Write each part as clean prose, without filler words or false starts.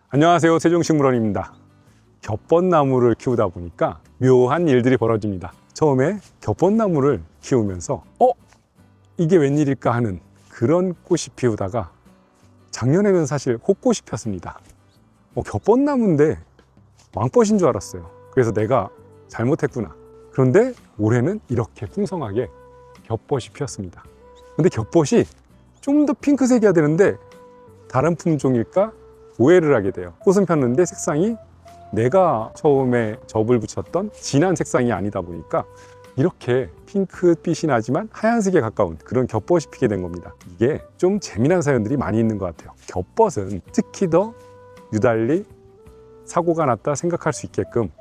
안녕하세요, 세종식물원입니다. 겹번나무를 키우다 보니까 묘한 일들이 벌어집니다. 처음에 겹번나무를 키우면서 이게 웬일일까 하는 그런 꽃이 피우다가 작년에는 사실 꽃꽃이 폈습니다. 겹번나무인데 왕벗인 줄 알았어요. 그래서 내가 잘못했구나. 그런데 올해는 이렇게 풍성하게 겹벗이 피었습니다. 근데 겹벗이 좀 더 핑크색이어야 되는데 다른 품종일까 오해를 하게 돼요. 꽃은 폈는데 색상이 내가 처음에 접을 붙였던 진한 색상이 아니다 보니까 이렇게 핑크빛이 나지만 하얀색에 가까운 그런 겹벗이 피게 된 겁니다. 이게 좀 재미난 사연들이 많이 있는 것 같아요. 겹벗은 특히 더 유달리 사고가 났다 생각할 수 있게끔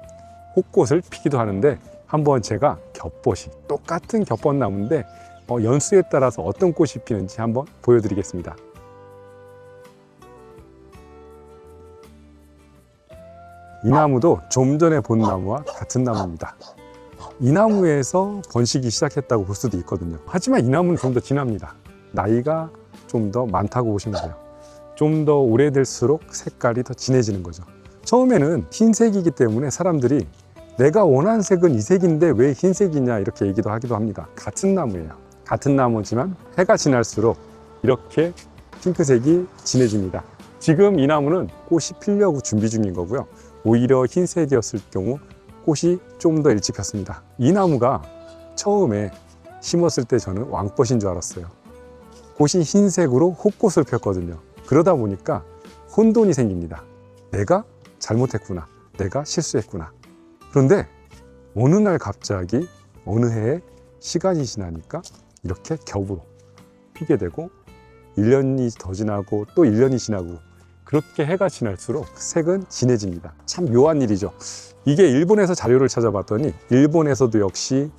꽃꽃을 피기도 하는데, 한번 제가 겹벗이 똑같은 겹벗나무인데 연수에 따라서 어떤 꽃이 피는지 한번 보여드리겠습니다. 이 나무도 좀 전에 본 나무와 같은 나무입니다. 이 나무에서 번식이 시작했다고 볼 수도 있거든요. 하지만 이 나무는 좀 더 진합니다. 나이가 좀 더 많다고 보시면 돼요. 좀 더 오래될수록 색깔이 더 진해지는 거죠. 처음에는 흰색이기 때문에 사람들이 내가 원하는 색은 이 색인데 왜 흰색이냐 이렇게 얘기도 하기도 합니다. 같은 나무예요. 같은 나무지만 해가 지날수록 이렇게 핑크색이 진해집니다. 지금 이 나무는 꽃이 피려고 준비 중인 거고요. 오히려 흰색이었을 경우 꽃이 좀 더 일찍 폈습니다. 이 나무가 처음에 심었을 때 저는 왕벗인 줄 알았어요. 꽃이 흰색으로 꽃꽃을 폈거든요. 그러다 보니까 혼돈이 생깁니다. 내가 잘못했구나. 내가 실수했구나. 그런데 어느 날 갑자기 어느 해에 시간이 지나니까 이렇게 겹으로 피게 되고 1년이 더 지나고 또 1년이 지나고 그렇게 해가 지날수록 색은 진해집니다. 참 묘한 일이죠. 이게 일본에서 자료를 찾아봤더니 일본에서도 역시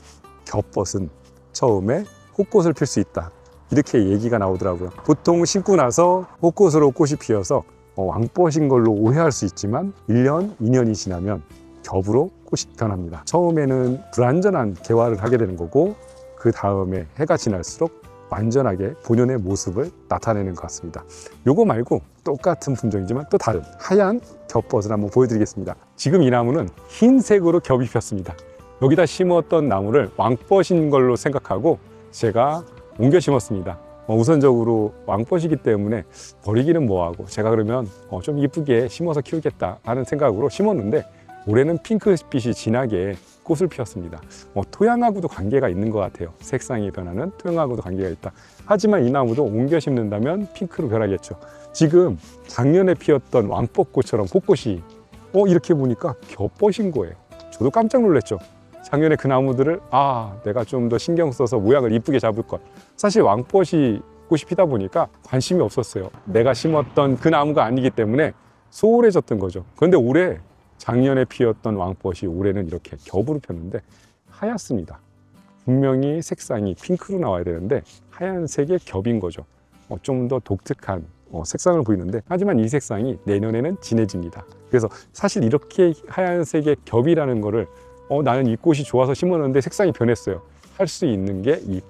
겹벗은 처음에 꽃꽃을 필 수 있다 이렇게 얘기가 나오더라고요. 보통 심고 나서 꽃꽃으로 꽃이 피어서 왕벗인 걸로 오해할 수 있지만 1년, 2년이 지나면 겹으로 꽃이 변합니다. 처음에는 불완전한 개화를 하게 되는 거고 그 다음에 해가 지날수록 완전하게 본연의 모습을 나타내는 것 같습니다. 요거 말고 똑같은 품종이지만 또 다른 하얀 겹벗을 한번 보여드리겠습니다. 지금 이 나무는 흰색으로 겹이 폈습니다. 여기다 심었던 나무를 왕벗인 걸로 생각하고 제가 옮겨 심었습니다. 우선적으로 왕벗이기 때문에 버리기는 뭐하고 제가 그러면 좀 이쁘게 심어서 키우겠다 하는 생각으로 심었는데 올해는 핑크빛이 진하게 꽃을 피웠습니다. 토양하고도 관계가 있는 것 같아요. 색상이 변하는 토양하고도 관계가 있다. 하지만 이 나무도 옮겨 심는다면 핑크로 변하겠죠. 지금 작년에 피었던 왕벚꽃처럼 꽃꽃이 이렇게 보니까 겹벗인 거예요. 저도 깜짝 놀랐죠. 작년에 그 나무들을 내가 좀 더 신경 써서 모양을 이쁘게 잡을 것. 사실 왕벗이 꽃이 피다 보니까 관심이 없었어요. 내가 심었던 그 나무가 아니기 때문에 소홀해졌던 거죠. 그런데 올해 작년에 피었던 왕벗이 올해는 이렇게 겹으로 폈는데 하얗습니다. 분명히 색상이 핑크로 나와야 되는데 하얀색의 겹인 거죠. 좀 더 독특한 색상을 보이는데, 하지만 이 색상이 내년에는 진해집니다. 그래서 사실 이렇게 하얀색의 겹이라는 거를 나는 이 꽃이 좋아서 심었는데 색상이 변했어요. 할 수 있는 게 이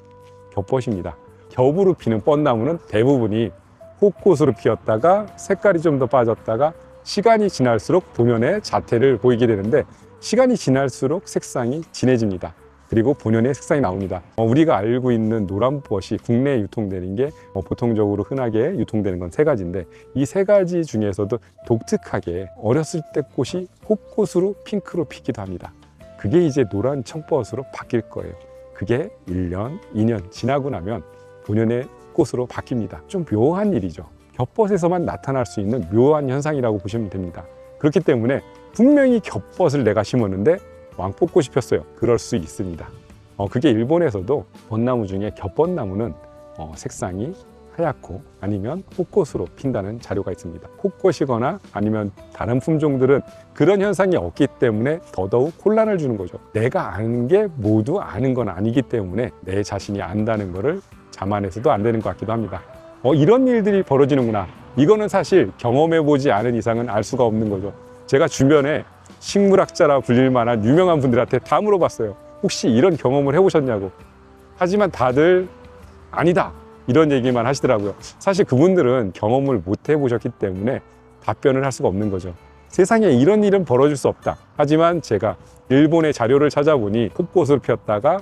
겹벗입니다. 겹으로 피는 뻗나무는 대부분이 꽃꽃으로 피었다가 색깔이 좀 더 빠졌다가 시간이 지날수록 본연의 자태를 보이게 되는데, 시간이 지날수록 색상이 진해집니다. 그리고 본연의 색상이 나옵니다. 우리가 알고 있는 노란벗이 국내에 유통되는 게 보통적으로 흔하게 유통되는 건 세 가지인데, 이 세 가지 중에서도 독특하게 어렸을 때 꽃이 꽃꽃으로 핑크로 피기도 합니다. 그게 이제 노란 청벗으로 바뀔 거예요. 그게 1년, 2년 지나고 나면 본연의 꽃으로 바뀝니다. 좀 묘한 일이죠. 겹벗에서만 나타날 수 있는 묘한 현상이라고 보시면 됩니다. 그렇기 때문에 분명히 겹벗을 내가 심었는데 왕벚꽃이 폈어요. 그럴 수 있습니다. 그게 일본에서도 벚나무 중에 겹벗나무는 색상이 하얗고 아니면 꽃꽃으로 핀다는 자료가 있습니다. 꽃꽃이거나 아니면 다른 품종들은 그런 현상이 없기 때문에 더더욱 혼란을 주는 거죠. 내가 아는 게 모두 아는 건 아니기 때문에 내 자신이 안다는 거를 자만해서도 안 되는 것 같기도 합니다. 이런 일들이 벌어지는구나. 이거는 사실 경험해보지 않은 이상은 알 수가 없는 거죠. 제가 주변에 식물학자라 불릴 만한 유명한 분들한테 다 물어봤어요. 혹시 이런 경험을 해보셨냐고. 하지만 다들 아니다 이런 얘기만 하시더라고요. 사실 그분들은 경험을 못 해보셨기 때문에 답변을 할 수가 없는 거죠. 세상에 이런 일은 벌어질 수 없다. 하지만 제가 일본의 자료를 찾아보니 꽃꽃으로 피었다가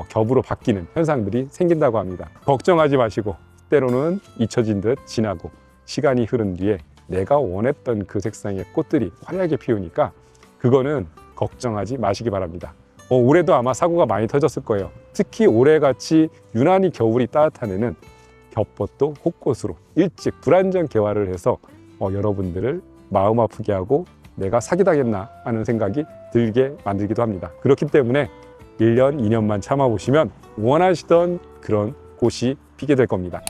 겹으로 바뀌는 현상들이 생긴다고 합니다. 걱정하지 마시고 때로는 잊혀진 듯 지나고 시간이 흐른 뒤에 내가 원했던 그 색상의 꽃들이 화려하게 피우니까 그거는 걱정하지 마시기 바랍니다. 올해도 아마 사고가 많이 터졌을 거예요. 특히 올해같이 유난히 겨울이 따뜻한 해는 겹벚도 꽃꽃으로 일찍 불안전 개화를 해서 여러분들을 마음 아프게 하고 내가 사기당했나 하는 생각이 들게 만들기도 합니다. 그렇기 때문에 1년, 2년만 참아보시면 원하시던 그런 꽃이 피게 될 겁니다.